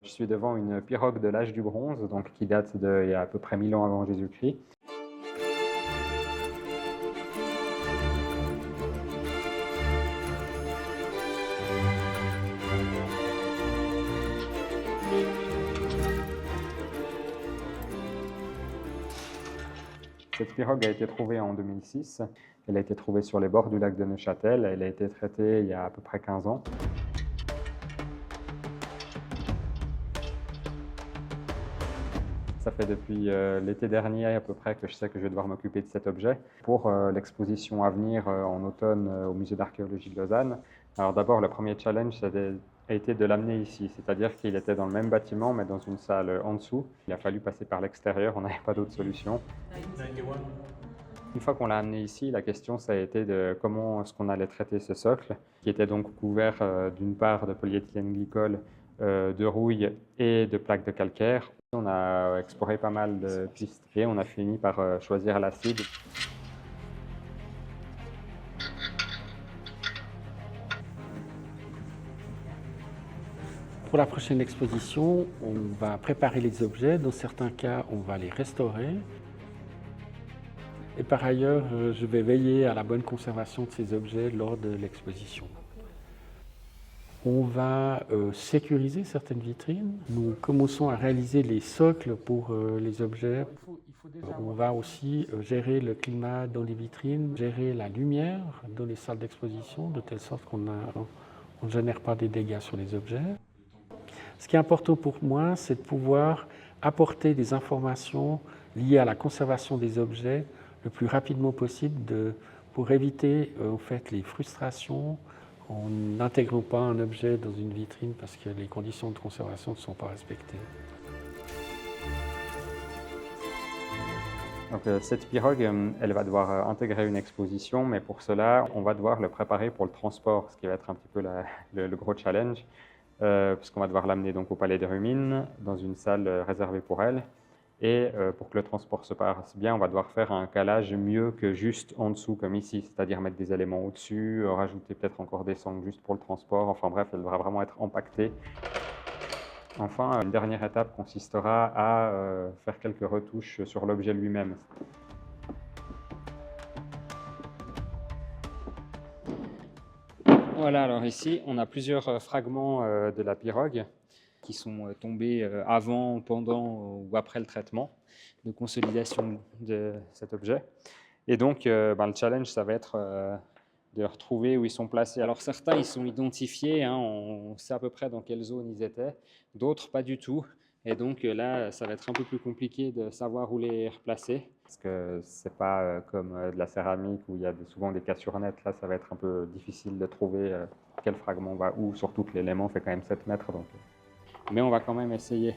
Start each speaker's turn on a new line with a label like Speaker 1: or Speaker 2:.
Speaker 1: Je suis devant une pirogue de l'âge du bronze, donc qui date d'il y a à peu près 1000 ans avant Jésus-Christ. Cette pirogue a été trouvée en 2006. Elle a été trouvée sur les bords du lac de Neuchâtel. Elle a été traitée il y a à peu près 15 ans. Ça fait depuis l'été dernier à peu près que je sais que je vais devoir m'occuper de cet objet pour l'exposition à venir en automne au musée d'archéologie de Lausanne. Alors d'abord, le premier challenge a été de l'amener ici, c'est-à-dire qu'il était dans le même bâtiment mais dans une salle en dessous. Il a fallu passer par l'extérieur, on n'avait pas d'autre solution. Une fois qu'on l'a amené ici, la question ça a été de comment est-ce qu'on allait traiter ce socle, qui était donc couvert d'une part de polyéthylène glycol, de rouille et de plaques de calcaire. On a exploré pas mal de pistes et on a fini par choisir l'acide.
Speaker 2: Pour la prochaine exposition, on va préparer les objets. Dans certains cas, on va les restaurer. Et par ailleurs, je vais veiller à la bonne conservation de ces objets lors de l'exposition. On va sécuriser certaines vitrines. Nous commençons à réaliser les socles pour les objets. On va aussi gérer le climat dans les vitrines, gérer la lumière dans les salles d'exposition, de telle sorte qu'on ne génère pas des dégâts sur les objets. Ce qui est important pour moi, c'est de pouvoir apporter des informations liées à la conservation des objets le plus rapidement possible pour éviter en fait, les frustrations en n'intégrant pas un objet dans une vitrine parce que les conditions de conservation ne sont pas respectées.
Speaker 1: Donc, cette pirogue, elle va devoir intégrer une exposition, mais pour cela, on va devoir le préparer pour le transport, ce qui va être un petit peu le gros challenge, puisqu'on va devoir l'amener donc au Palais des Rumines, dans une salle réservée pour elle. Et pour que le transport se passe bien, on va devoir faire un calage mieux que juste en dessous, comme ici, c'est-à-dire mettre des éléments au-dessus, rajouter peut-être encore des sangles juste pour le transport. Enfin bref, elle devra vraiment être empaquetée. Enfin, une dernière étape consistera à faire quelques retouches sur l'objet lui-même. Voilà, alors ici, on a plusieurs fragments de la pirogue qui sont tombés avant, pendant ou après le traitement de consolidation de cet objet. Et donc, le challenge, ça va être de retrouver où ils sont placés. Alors certains, ils sont identifiés, hein, on sait à peu près dans quelle zone ils étaient, d'autres pas du tout. Et donc là, ça va être un peu plus compliqué de savoir où les replacer, parce que c'est pas comme de la céramique où il y a souvent des cassures nettes. Là, ça va être un peu difficile de trouver quel fragment va où, surtout que l'élément fait quand même 7 mètres. Donc. Mais on va quand même essayer.